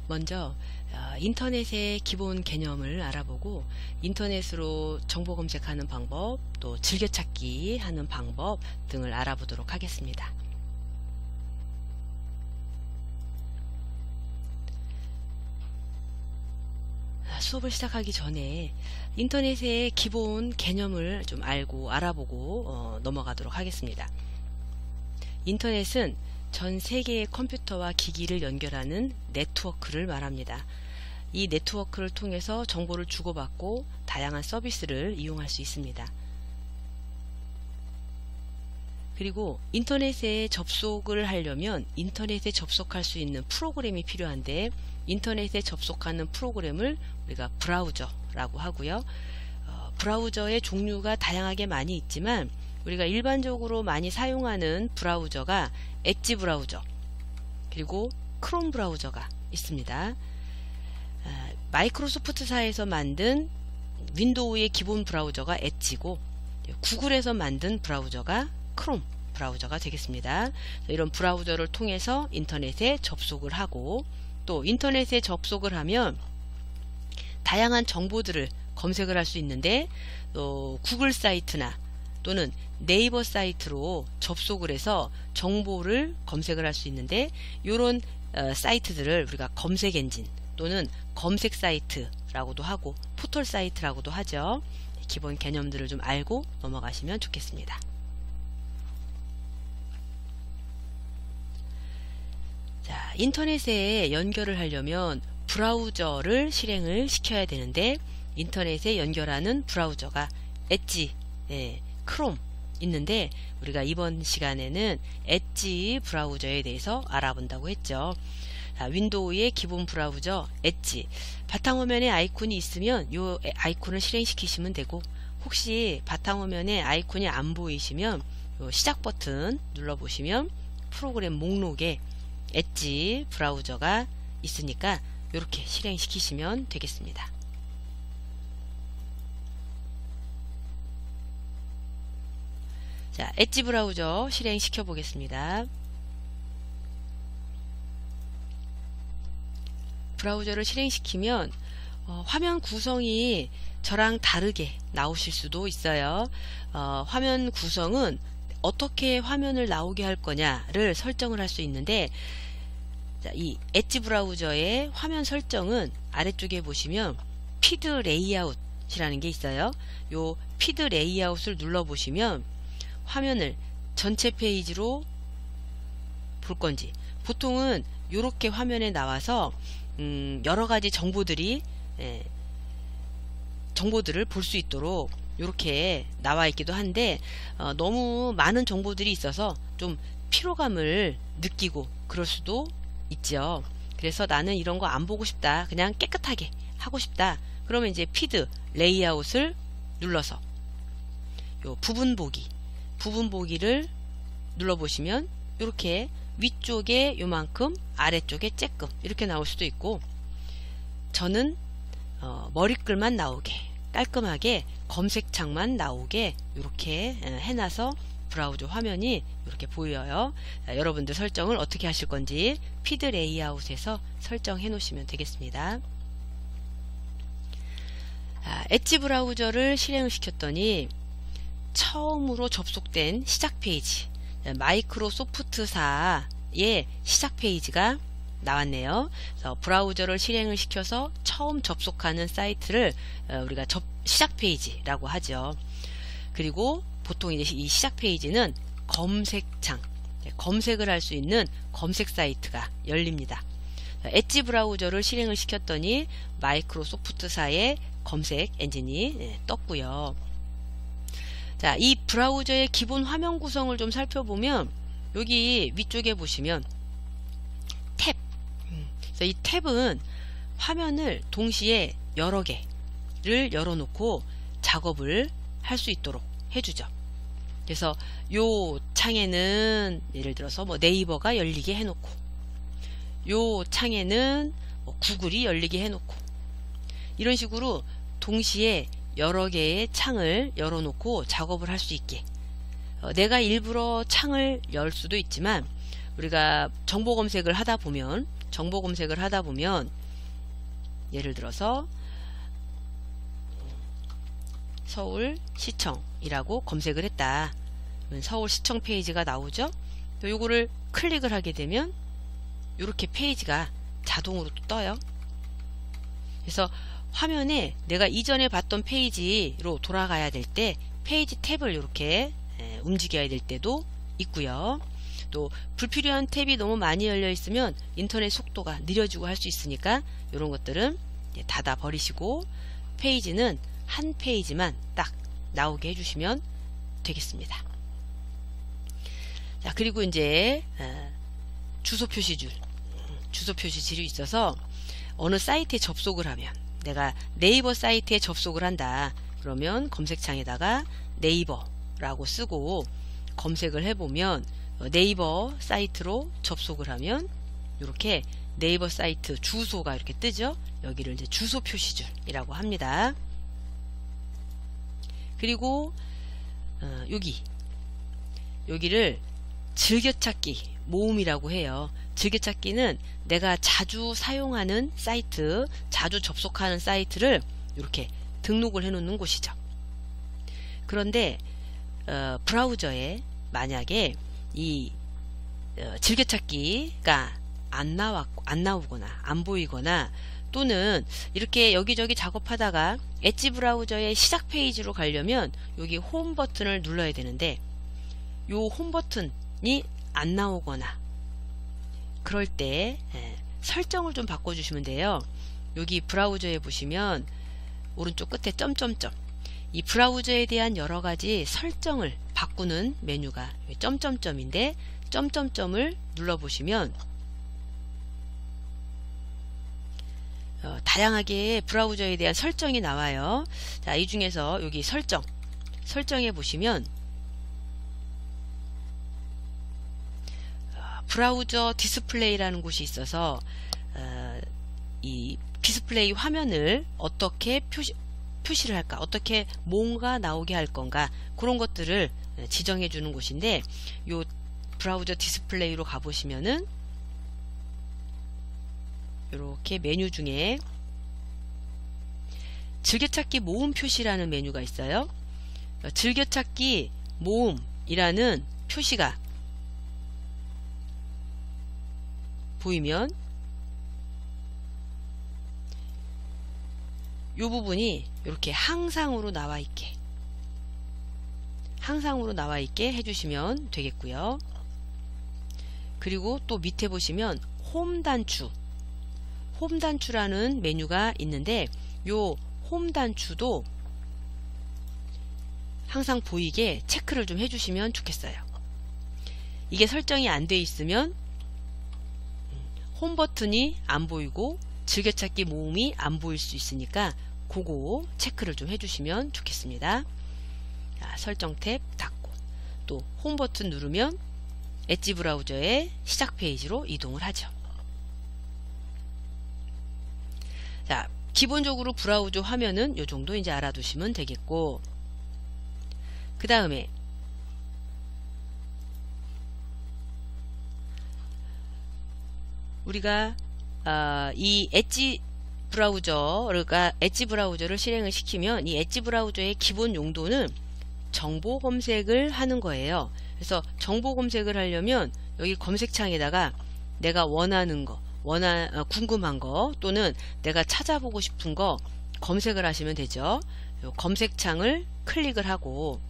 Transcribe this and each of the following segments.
먼저 인터넷의 기본 개념을 알아보고 인터넷으로 정보 검색하는 방법, 또 즐겨찾기 하는 방법 등을 알아보도록 하겠습니다. 수업을 시작하기 전에 인터넷의 기본 개념을 좀 알아보고 넘어가도록 하겠습니다. 인터넷은 전 세계의 컴퓨터와 기기를 연결하는 네트워크를 말합니다. 이 네트워크를 통해서 정보를 주고받고 다양한 서비스를 이용할 수 있습니다. 그리고 인터넷에 접속을 하려면 인터넷에 접속할 수 있는 프로그램이 필요한데, 인터넷에 접속하는 프로그램을 우리가 브라우저라고 하고요. 브라우저의 종류가 다양하게 많이 있지만 우리가 일반적으로 많이 사용하는 브라우저가 엣지 브라우저, 그리고 크롬 브라우저가 있습니다. 마이크로소프트사에서 만든 윈도우의 기본 브라우저가 엣지고, 구글에서 만든 브라우저가 크롬 브라우저가 되겠습니다. 이런 브라우저를 통해서 인터넷에 접속을 하고, 또 인터넷에 접속을 하면 다양한 정보들을 검색을 할 수 있는데, 구글 사이트나 또는 네이버 사이트로 접속을 해서 정보를 검색을 할 수 있는데, 이런 사이트들을 우리가 검색 엔진 또는 검색 사이트라고도 하고 포털 사이트라고도 하죠. 기본 개념들을 좀 알고 넘어가시면 좋겠습니다. 자, 인터넷에 연결을 하려면 브라우저를 실행을 시켜야 되는데, 인터넷에 연결하는 브라우저가 엣지, 크롬 있는데, 우리가 이번 시간에는 엣지 브라우저에 대해서 알아본다고 했죠. 자, 윈도우의 기본 브라우저 엣지, 바탕화면에 아이콘이 있으면 이 아이콘을 실행시키시면 되고, 혹시 바탕화면에 아이콘이 안 보이시면 요 시작 버튼 눌러보시면 프로그램 목록에 엣지 브라우저가 있으니까 이렇게 실행시키시면 되겠습니다. 자, 엣지 브라우저 실행시켜 보겠습니다. 브라우저를 실행시키면 화면 구성이 저랑 다르게 나오실 수도 있어요. 화면 구성은 어떻게 화면을 나오게 할 거냐를 설정을 할 수 있는데, 자, 이 엣지 브라우저의 화면 설정은 아래쪽에 보시면 피드 레이아웃이라는 게 있어요. 요 피드 레이아웃을 눌러보시면 화면을 전체 페이지로 볼 건지, 보통은 이렇게 화면에 나와서 여러가지 정보들을 볼 수 있도록 이렇게 나와 있기도 한데, 너무 많은 정보들이 있어서 좀 피로감을 느끼고 그럴 수도 있죠. 그래서 나는 이런 거 안 보고 싶다, 그냥 깨끗하게 하고 싶다, 그러면 이제 피드 레이아웃을 눌러서 요 부분 보기를 눌러보시면 이렇게 위쪽에 요만큼, 아래쪽에 쬐끔 이렇게 나올 수도 있고, 저는 머리글만 나오게 깔끔하게 검색창만 나오게 이렇게 해놔서 브라우저 화면이 이렇게 보여요. 자, 여러분들 설정을 어떻게 하실 건지 피드 레이아웃에서 설정해 놓으시면 되겠습니다. 엣지 브라우저를 실행을 시켰더니 처음으로 접속된 시작 페이지, 마이크로소프트사의 시작 페이지가 나왔네요. 그래서 브라우저를 실행을 시켜서 처음 접속하는 사이트를 우리가 시작 페이지라고 하죠. 그리고 보통 이제 이 시작 페이지는 검색창, 검색을 할 수 있는 검색 사이트가 열립니다. 엣지 브라우저를 실행을 시켰더니 마이크로소프트사의 검색 엔진이 떴고요. 자, 이 브라우저의 기본 화면 구성을 좀 살펴보면 여기 위쪽에 보시면 탭, 그래서 이 탭은 화면을 동시에 여러 개를 열어놓고 작업을 할 수 있도록 해주죠. 그래서 요 창에는 예를 들어서 뭐 네이버가 열리게 해놓고, 요 창에는 뭐 구글이 열리게 해놓고, 이런 식으로 동시에 여러 개의 창을 열어놓고 작업을 할 수 있게, 내가 일부러 창을 열 수도 있지만 우리가 정보 검색을 하다 보면 정보 검색을 하다 보면 예를 들어서 서울시청이라고 검색을 했다. 서울시청 페이지가 나오죠. 또 요거를 클릭을 하게 되면 이렇게 페이지가 자동으로 또 떠요. 그래서 화면에 내가 이전에 봤던 페이지로 돌아가야 될 때 페이지 탭을 이렇게 움직여야 될 때도 있고요. 또 불필요한 탭이 너무 많이 열려 있으면 인터넷 속도가 느려지고 할 수 있으니까 이런 것들은 닫아 버리시고 페이지는 한 페이지만 딱 나오게 해주시면 되겠습니다. 자, 그리고 이제 주소 표시줄이 있어서 어느 사이트에 접속을 하면, 내가 네이버 사이트에 접속을 한다 그러면 검색창에다가 네이버라고 쓰고 검색을 해보면 네이버 사이트로 접속을 하면 이렇게 네이버 사이트 주소가 이렇게 뜨죠. 여기를 이제 주소 표시줄이라고 합니다. 그리고 여기를 즐겨찾기 모음이라고 해요. 즐겨찾기는 내가 자주 사용하는 사이트, 자주 접속하는 사이트를 이렇게 등록을 해 놓는 곳이죠. 그런데 브라우저에 만약에 이 즐겨찾기가 안 나오거나 안 보이거나, 또는 이렇게 여기저기 작업하다가 엣지 브라우저의 시작 페이지로 가려면 여기 홈 버튼을 눌러야 되는데 요 홈 버튼이 안 나오거나 그럴 때 설정을 좀 바꿔주시면 돼요. 여기 브라우저에 보시면 오른쪽 끝에 점점점, 이 브라우저에 대한 여러가지 설정을 바꾸는 메뉴가 점점점인데, 점점점을 눌러보시면 다양하게 브라우저에 대한 설정이 나와요. 자, 이 중에서 여기 설정에 보시면 브라우저 디스플레이라는 곳이 있어서 이 디스플레이 화면을 어떻게 표시를 할까, 어떻게 뭔가 나오게 할 건가, 그런 것들을 지정해 주는 곳인데, 요 브라우저 디스플레이로 가보시면은 이렇게 메뉴 중에 즐겨찾기 모음 표시라는 메뉴가 있어요. 즐겨찾기 모음이라는 표시가 보이면 이 부분이 이렇게 항상으로 나와 있게 해주시면 되겠고요. 그리고 또 밑에 보시면 홈 단추라는 메뉴가 있는데, 요 홈 단추도 항상 보이게 체크를 좀 해주시면 좋겠어요. 이게 설정이 안 돼 있으면 홈 버튼이 안 보이고 즐겨찾기 모음이 안 보일 수 있으니까 그거 체크를 좀 해주시면 좋겠습니다. 자, 설정 탭 닫고 또 홈 버튼 누르면 엣지 브라우저의 시작 페이지로 이동을 하죠. 자, 기본적으로 브라우저 화면은 이 정도 이제 알아두시면 되겠고, 그 다음에 우리가 이 엣지 브라우저를 실행을 시키면 이 엣지 브라우저의 기본 용도는 정보 검색을 하는 거예요. 그래서 정보 검색을 하려면 여기 검색창에다가 내가 원하는 거, 궁금한 거, 또는 내가 찾아보고 싶은 거 검색을 하시면 되죠. 검색창을 클릭을 하고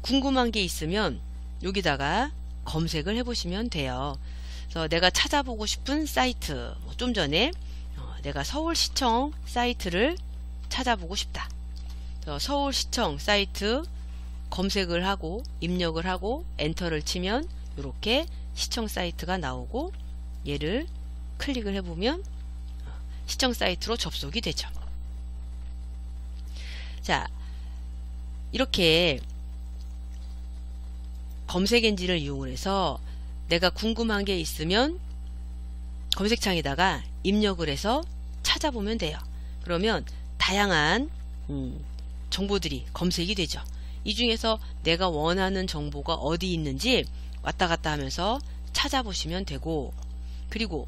궁금한 게 있으면 여기다가 검색을 해보시면 돼요. 그래서 내가 찾아보고 싶은 사이트, 좀 전에 내가 서울시청 사이트를 찾아보고 싶다. 그래서 서울시청 사이트 검색을 하고 입력을 하고 엔터를 치면 이렇게 시청 사이트가 나오고, 얘를 클릭을 해보면 시청 사이트로 접속이 되죠. 자, 이렇게 검색 엔진을 이용을 해서 내가 궁금한 게 있으면 검색창에다가 입력을 해서 찾아보면 돼요. 그러면 다양한 정보들이 검색이 되죠. 이 중에서 내가 원하는 정보가 어디 있는지 왔다 갔다 하면서 찾아보시면 되고, 그리고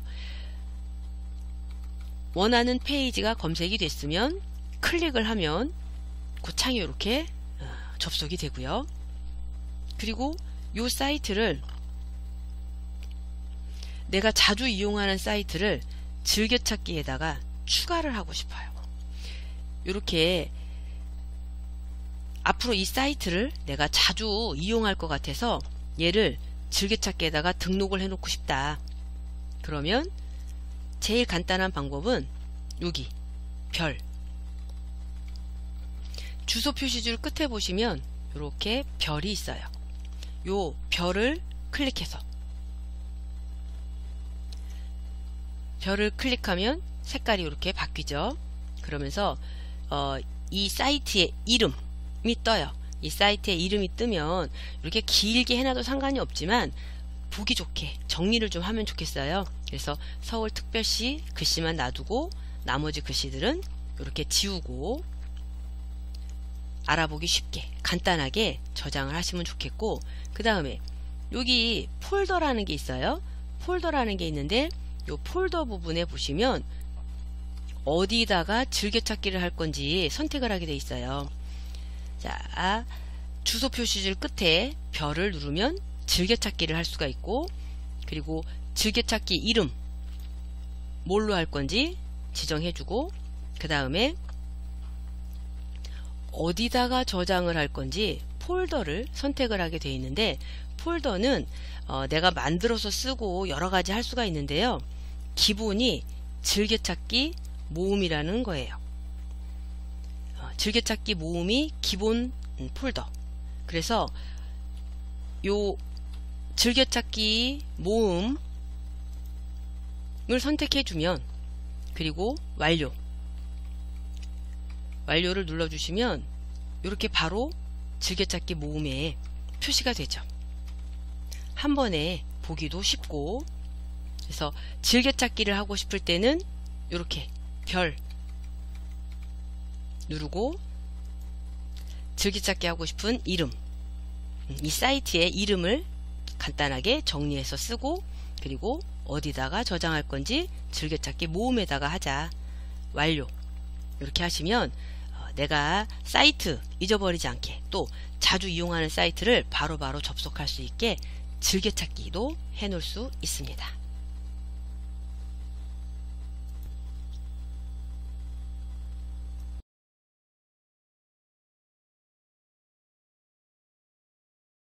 원하는 페이지가 검색이 됐으면 클릭을 하면 그 창이 이렇게 접속이 되고요. 그리고 이 사이트를 내가 자주 이용하는 사이트를 즐겨찾기에다가 추가를 하고 싶어요. 이렇게 앞으로 이 사이트를 내가 자주 이용할 것 같아서 얘를 즐겨찾기에다가 등록을 해놓고 싶다. 그러면 제일 간단한 방법은 여기 별 주소 표시줄 끝에 보시면 이렇게 별이 있어요. 요 별을 클릭해서 별을 클릭하면 색깔이 이렇게 바뀌죠. 그러면서 이 사이트의 이름이 떠요. 이 사이트의 이름이 뜨면 이렇게 길게 해놔도 상관이 없지만 보기 좋게 정리를 좀 하면 좋겠어요. 그래서 서울특별시 글씨만 놔두고 나머지 글씨들은 이렇게 지우고 알아보기 쉽게 간단하게 저장을 하시면 좋겠고, 그 다음에 여기 폴더라는 게 있어요. 폴더라는 게 있는데 이 폴더 부분에 보시면 어디다가 즐겨찾기를 할 건지 선택을 하게 돼 있어요. 자, 주소 표시줄 끝에 별을 누르면 즐겨찾기를 할 수가 있고, 그리고 즐겨찾기 이름 뭘로 할 건지 지정해주고, 그 다음에 어디다가 저장을 할 건지 폴더를 선택을 하게 되어 있는데, 폴더는 내가 만들어서 쓰고 여러가지 할 수가 있는데요, 기본이 즐겨찾기 모음이라는 거예요. 즐겨찾기 모음이 기본 폴더. 그래서 요 즐겨찾기 모음을 선택해주면, 그리고 완료를 눌러주시면 이렇게 바로 즐겨찾기 모음에 표시가 되죠. 한 번에 보기도 쉽고, 그래서 즐겨찾기를 하고 싶을 때는 이렇게 별 누르고 즐겨찾기 하고 싶은 이름, 이 사이트의 이름을 간단하게 정리해서 쓰고, 그리고 어디다가 저장할 건지 즐겨찾기 모음에다가 하자. 완료. 이렇게 하시면 내가 사이트 잊어버리지 않게, 또 자주 이용하는 사이트를 바로바로 접속할 수 있게 즐겨찾기도 해놓을 수 있습니다.